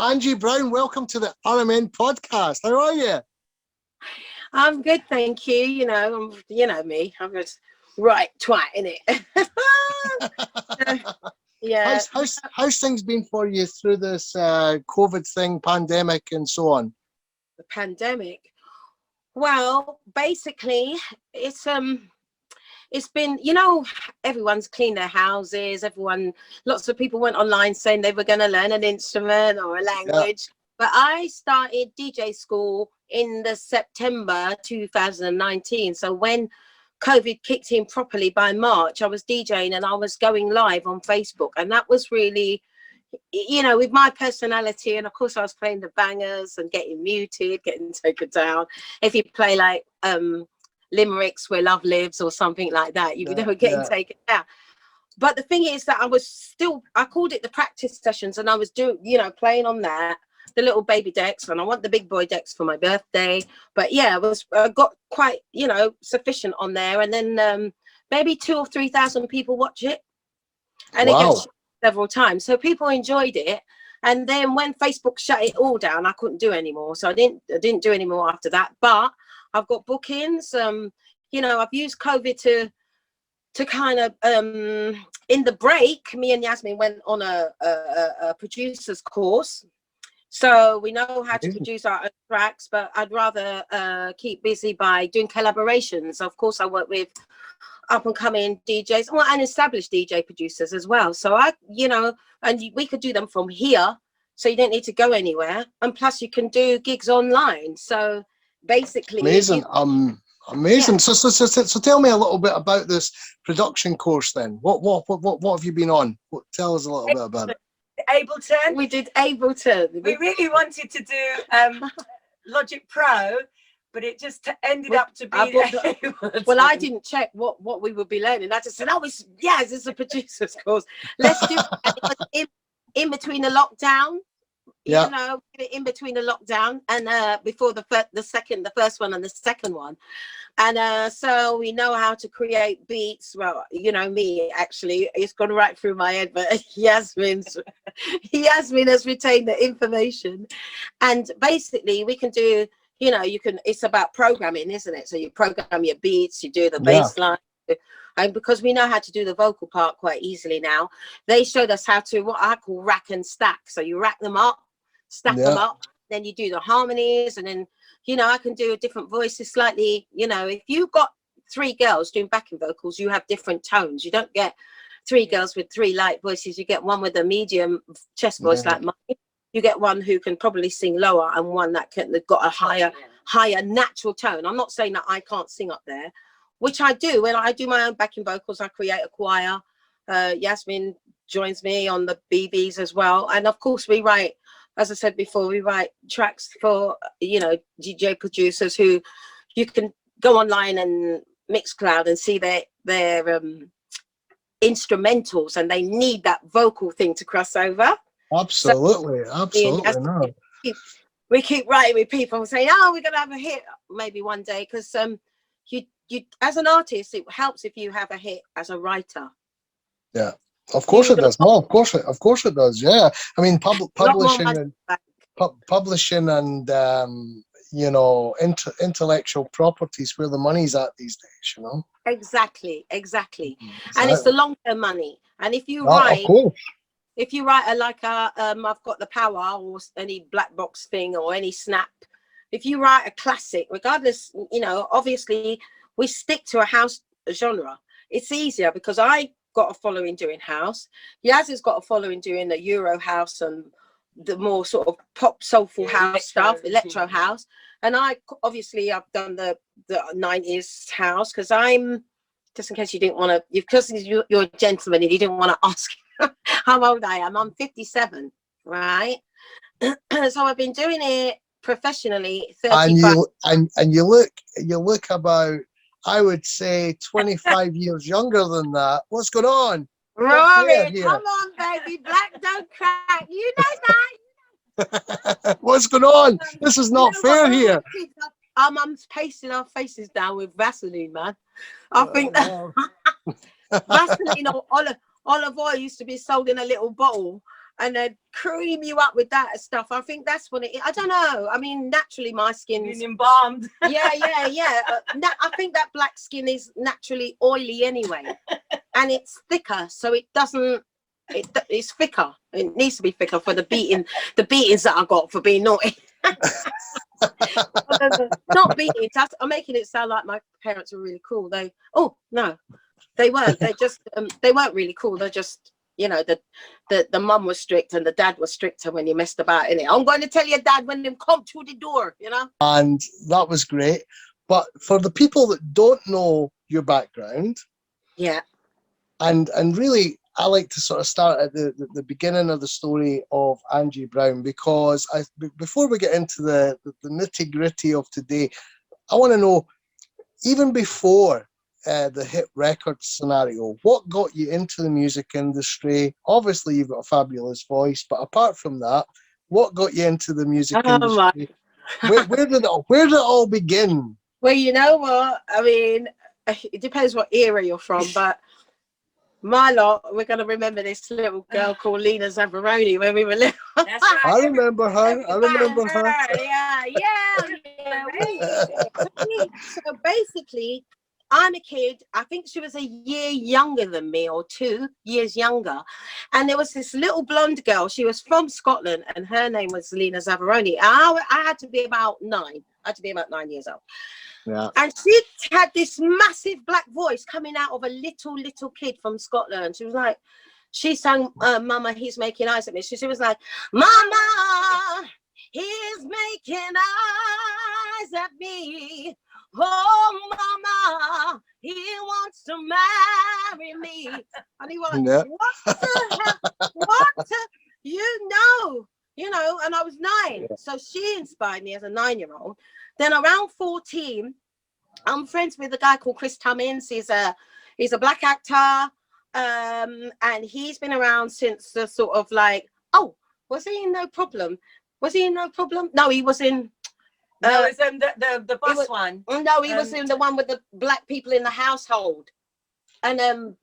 Angie Brown, welcome to the RMN Podcast. How are you? I'm good, thank you. You know me. I'm just right twat, innit? Yeah. How's things been for you through this COVID thing, pandemic, and so on? The pandemic. Well, basically, it's been, everyone's cleaned their houses. Lots of people went online saying they were going to learn an instrument or a language. Yeah. But I started DJ school in the September 2019. So when COVID kicked in properly by March, I was DJing and I was going live on Facebook. And that was really, with my personality. And of course, I was playing the bangers and getting muted, getting taken down. If you play like limericks where love lives or something like that, you were getting taken down. But the thing is that I called it the practice sessions, and I was playing on that, the little baby decks, and I want the big boy decks for my birthday. But yeah, I got quite, sufficient on there. And then maybe 2,000 or 3,000 people watch it. And it gets several times. So people enjoyed it. And then when Facebook shut it all down, I couldn't do anymore. So I didn't do any more after that. But I've got bookings. I've used COVID to kind of in the break, me and Yasmin went on a producer's course. So we know how to produce our own tracks, but I'd rather keep busy by doing collaborations. Of course, I work with up and coming DJs and established DJ producers as well. So and we could do them from here. So you don't need to go anywhere. And plus you can do gigs online. So basically, amazing. Amazing. Yeah. So tell me a little bit about this production course then. What have you been on? Tell us a little bit about it. Ableton. We did Ableton. We really wanted to do Logic Pro, but it just ended up to be Ableton. Well, I didn't check what we would be learning. I just said, it's a producer's course. Let's do it in between the lockdown. Yeah. In between the lockdown and before the first one and the second one. And so we know how to create beats. Well, me, actually, it's gone right through my head, but Yasmin has retained the information. And basically we can do, it's about programming, isn't it? So you program your beats, you do the bass line. And because we know how to do the vocal part quite easily now, they showed us how to, what I call rack and stack. So you rack them up, stack them up, then you do the harmonies, and then I can do different voices slightly. If you've got 3 girls doing backing vocals, you have different tones. You don't get 3 girls with 3 light voices. You get one with a medium chest voice like mine. You get one who can probably sing lower, and one that got a higher natural tone. I'm not saying that I can't sing up there, which I do. When I do my own backing vocals, I create a choir. Yasmin joins me on the BBs as well. And of course we write, as I said before, we write tracks for, DJ producers who you can go online and Mixcloud and see their instrumentals, and they need that vocal thing to cross over. Absolutely. So, Absolutely. We keep writing with people saying, we're going to have a hit maybe one day, because you as an artist, it helps if you have a hit as a writer. Yeah. Of course it does. No, of course it does. Yeah. I mean, publishing and intellectual properties, where the money's at these days, Exactly. And it's the long-term money. And if you write, I've Got the Power, or any black box thing, or any snap, if you write a classic, regardless, obviously we stick to a house genre. It's easier because I got a following doing house. Yaz has got a following doing the Euro house and the more sort of pop soulful house stuff, electro house. And I've done the 90s house, because I'm, just in case you didn't want to, because you're a gentleman and you didn't want to ask how old I am. I'm 57, right? So I've been doing it professionally 35. And you look about, I would say, 25 years younger than that. What's going on? Rory, come on, baby. Black don't crack. You know that. What's going on? This is not fair here. Our mum's pasting our faces down with Vaseline, man. I think that Vaseline or olive oil used to be sold in a little bottle, and they'd cream you up with that stuff. I think that's what it is. I don't know. I mean, naturally, my skin's Being embalmed. yeah. I think that black skin is naturally oily anyway, and it's thicker, so it doesn't. It's thicker. It needs to be thicker for the beatings that I got for being naughty. Not beating. I'm making it sound like my parents were really cool. No, they weren't. They weren't really cool. They're just, you know, the mum was strict and the dad was stricter when you messed about in it. I'm going to tell your dad when them come through the door, you know. And that was great. But for the people that don't know your background, yeah, and really, I like to sort of start at the beginning of the story of Angie Brown, because before we get into the nitty gritty of today, I want to know, even before the hit record scenario, what got you into the music industry? Obviously, you've got a fabulous voice, but apart from that, what got you into the music industry? Where did it all begin? Well, you know what? I mean, it depends what era you're from, but my lot, we're going to remember this little girl called Lena Zavaroni when we were little. That's right. I remember her. Yeah. So basically, I'm a kid. I think she was a year younger than me, or 2 years younger. And there was this little blonde girl. She was from Scotland, and her name was Lena Zavaroni. I had to be about 9. I had to be about 9 years old. Yeah. And she had this massive black voice coming out of a little kid from Scotland. She was like, she sang Mama, He's Making Eyes at Me. She was like, Mama, he's making eyes at me. Oh, Mama, he wants to marry me. And he was like, yeah. What the hell? What? You know, and I was 9. Yeah. So she inspired me as a 9-year-old. Then around 14, I'm friends with a guy called Chris Tummins. He's a black actor, and he's been around since the sort of like, was he in No Problem? Was he in No Problem? No, he was in. No, it's the bus one. No, he was in the one with the black people in the household. And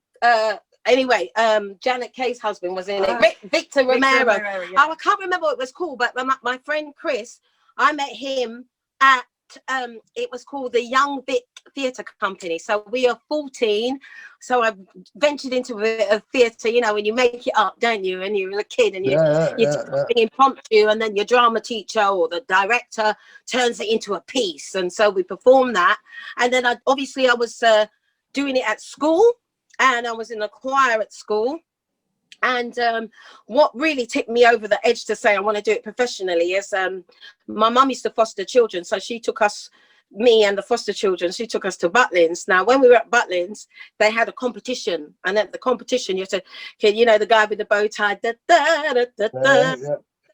anyway, Janet Kay's husband was in it. Victor Romero. Yeah. I can't remember what it was called, but my friend Chris, I met him at it was called the Young Vic Theatre Company. So we are 14. So I ventured into a theatre, you know, when you make it up, don't you? And you're a kid and you're impromptu, and then your drama teacher or the director turns it into a piece. And so we performed that. And then I was doing it at school, and I was in a choir at school. And what really tipped me over the edge to say I want to do it professionally is my mum used to foster children. So she took us, me and the foster children, she took us to Butlins. Now, when we were at Butlins, they had a competition. And at the competition, you said, you know, the guy with the bow tie.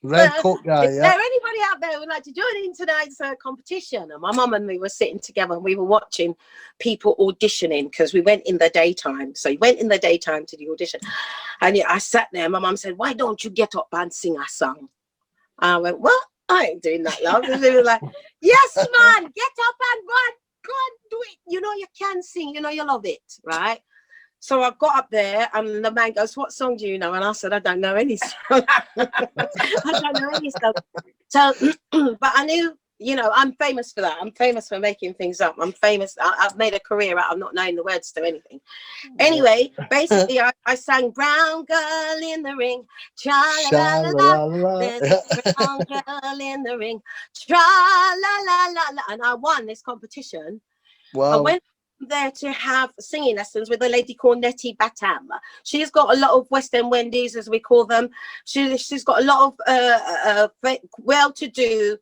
Red coat guy, Is there anybody out there who would like to join in tonight's competition? And my mum and me were sitting together and we were watching people auditioning, because we went in the daytime. So you went in the daytime to the audition. And I sat there, my mum said, why don't you get up and sing a song? I went, what? I ain't doing that, love. And they were like, yes, man, get up and go and do it. You know you can sing, you know you love it, right? So I got up there and the man goes, what song do you know? And I said, I don't know any song. I don't know any song. So, but I knew, you know, I'm famous for that. I'm famous for making things up. I'm famous. I've made a career out of not knowing the words to anything. Anyway, basically, I sang Brown Girl in the Ring. Tra-la-la-la-la. There's a brown girl in the ring. Tra-la-la-la-la. And I won this competition. Wow. I went there to have singing lessons with a lady called Nettie Batam. She's got a lot of West End Wendy's, as we call them. She's got a lot of well-to-do,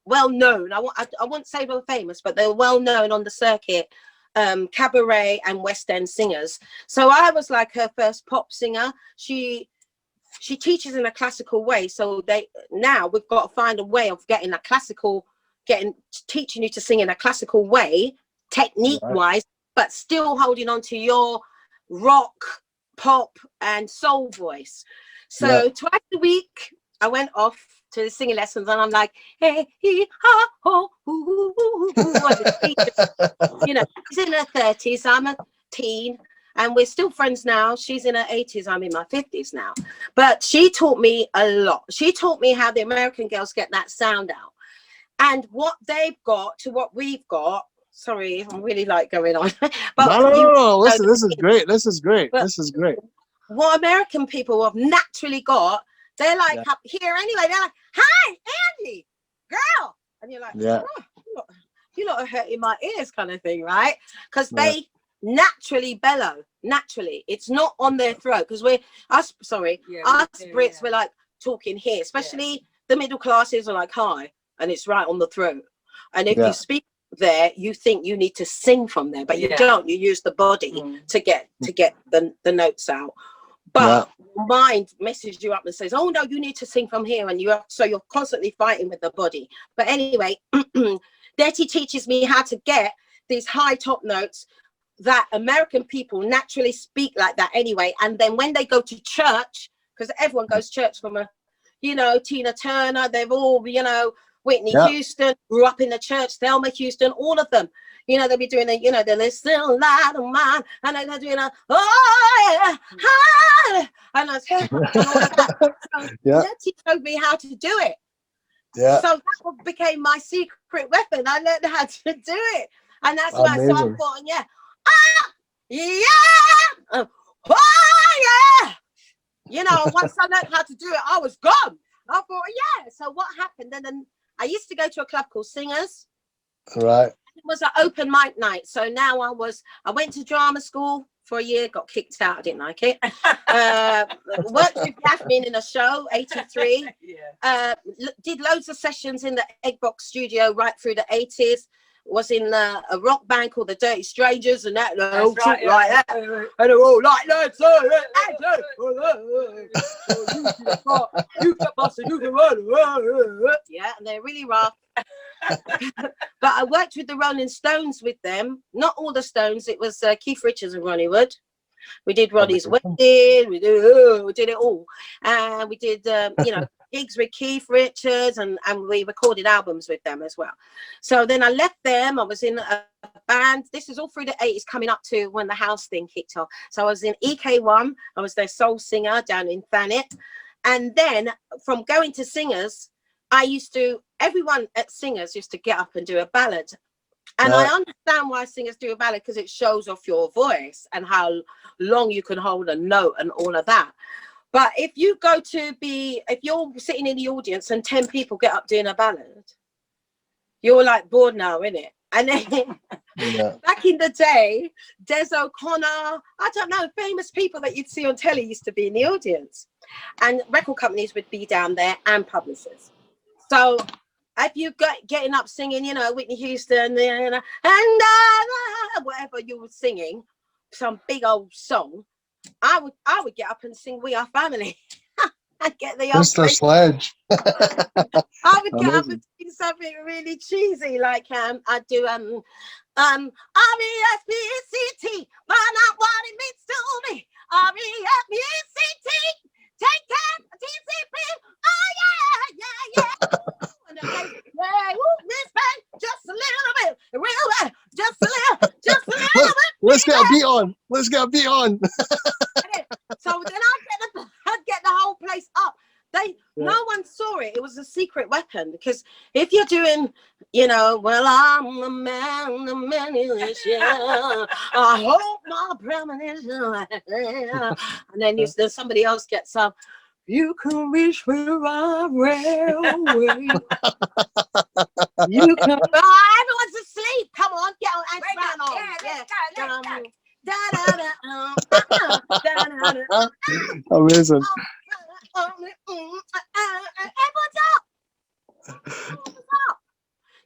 well-known. I won't say they're famous, but they're well-known on the circuit, cabaret and West End singers. So I was like her first pop singer. She teaches in a classical way. So now we've got to find a way of teaching you to sing in a classical way, technique-wise, but still holding on to your rock, pop, and soul voice. So twice a week, I went off to the singing lessons, and I'm like, hey, he, ha, ho, hoo, hoo, hoo, hoo. You know, she's in her 30s, I'm a teen, and we're still friends now. She's in her 80s. I'm in my 50s now. But she taught me a lot. She taught me how the American girls get that sound out. And what they've got to what we've got. Sorry, I'm really like going on. But no. Listen, this is great. This is great. This is great. What American people have naturally got, they're like up here anyway. They're like, "Hi, Angie, girl," and you're like, "Oh, you're not hurting my ears," kind of thing, right? Because they naturally bellow. Naturally, it's not on their throat. Because us Brits, we're like talking here, especially the middle classes are like high, and it's right on the throat. And if you speak there, you think you need to sing from there, but you don't. You use the body to get the notes out. But mind messes you up and says, "Oh no, you need to sing from here," and you're constantly fighting with the body. But anyway, Detty teaches me how to get these high top notes that American people naturally speak like that anyway. And then when they go to church, because everyone goes to church from Tina Turner, they've all, Whitney Houston, grew up in the church, Thelma Houston, all of them. They'll be doing the listen light of mine, and they're doing and all of that. So Nettie showed me how to do it. Yeah. So that became my secret weapon. I learned how to do it, and that's why I started going, once I learned how to do it, I was gone. I thought, So what happened? And then I used to go to a club called Singers. Right. It was an open mic night. So now I went to drama school for a year, got kicked out. I didn't like it. Worked with Yasmin in a show, 83. Did loads of sessions in the Egg Box studio right through the 80s. Was in a rock band called the Dirty Strangers, and that all like that, and they're all like that. And they're really rough. But I worked with the Rolling Stones with them. Not all the Stones. It was Keith Richards and Ronnie Wood. We did Ronnie's wedding. We did it all, and we did gigs with Keith Richards, and we recorded albums with them as well. So then I left them. I was in a band. This is all through the 80s, coming up to when the house thing kicked off. So I was in EK1. I was their soul singer down in Thanet. And then from going to Singers, everyone at Singers used to get up and do a ballad. And I understand why singers do a ballad, because it shows off your voice and how long you can hold a note and all of that. But if you're sitting in the audience and 10 people get up doing a ballad, you're like bored now, innit? And then back in the day, Des O'Connor, I don't know, famous people that you'd see on telly used to be in the audience. And record companies would be down there, and publishers. So if you getting up singing, Whitney Houston, and whatever you were singing, some big old song, I would get up and sing "We Are Family." I'd get the Mr. Sledge. I would get up and sing something really cheesy, like I'd do R-E-S-P-E-C-T, find out what it means to me. R-E-S-P-E-C-T, take care, T-C-P, oh yeah. And then Miss Bang, just a little bit, real bad, just a little bit. Let's get a beat on. So then I'd get the whole place up. No one saw it. It was a secret weapon, because if you're doing, well, I'm the man is, I hope my premonition, and then then somebody else gets up. You can reach where I railway. You can. Everyone's asleep. Come on, get on and run on. Amazing. Everyone's up.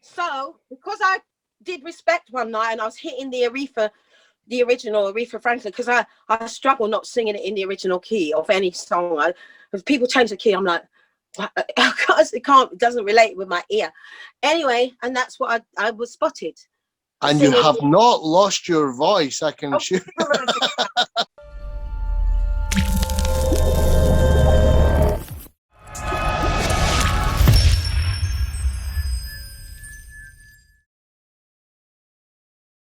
So, because I did Respect one night, and I was hitting the original Aretha Franklin, because I struggle not singing it in the original key of any song. If people change the key, I'm like, it doesn't relate with my ear. Anyway, and that's what I was spotted. And you have not lost your voice, I can assure.